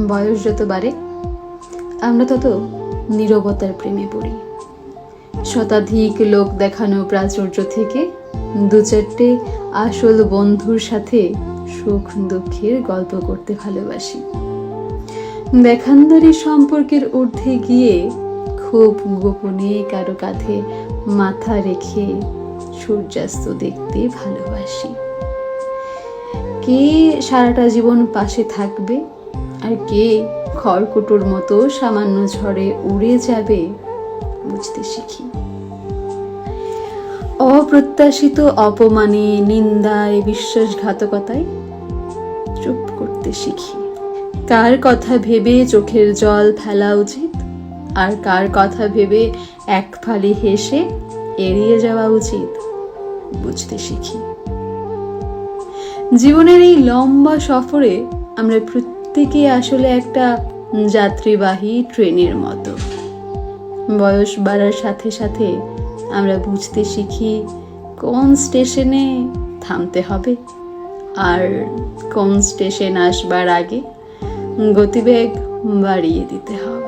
বয়স যত বাড়ে আমরা তত নীরবতার প্রেমে পড়ি। শতাধিক লোক দেখানো প্রাচুর্য থেকে দু চারটে আসল বন্ধুর সাথে সুখ দুঃখের গল্প করতে ভালোবাসি। দেখানদারি সম্পর্কের ঊর্ধ্বে গিয়ে খুব গোপনে কারো কাঁধে মাথা রেখে সূর্যাস্ত দেখতে ভালোবাসি। কে সারাটা জীবন পাশে থাকবে আর কে খড়কুটোর মতো সামান্য ঝড়ে উড়ে যাবে বুঝতে শিখি। অপ্রত্যাশিত অপমানে, নিন্দায়, বিশ্বাসঘাতকতায় চুপ করতে শিখি। কার কথা ভেবে চোখের জল ফেলা উচিত আর কার কথা ভেবে এক ফালি হেসে এড়িয়ে যাওয়া উচিত বুঝতে শিখি। জীবনের এই লম্বা সফরে আমরা প্রত্যেকে আসলে একটা যাত্রীবাহী ট্রেনের মতো। বয়স বাড়ার সাথে সাথে আমরা বুঝতে শিখি কোন স্টেশনে থামতে হবে আর কোন স্টেশন আসবার আগে গতিবেগ বাড়িয়ে দিতে হবে।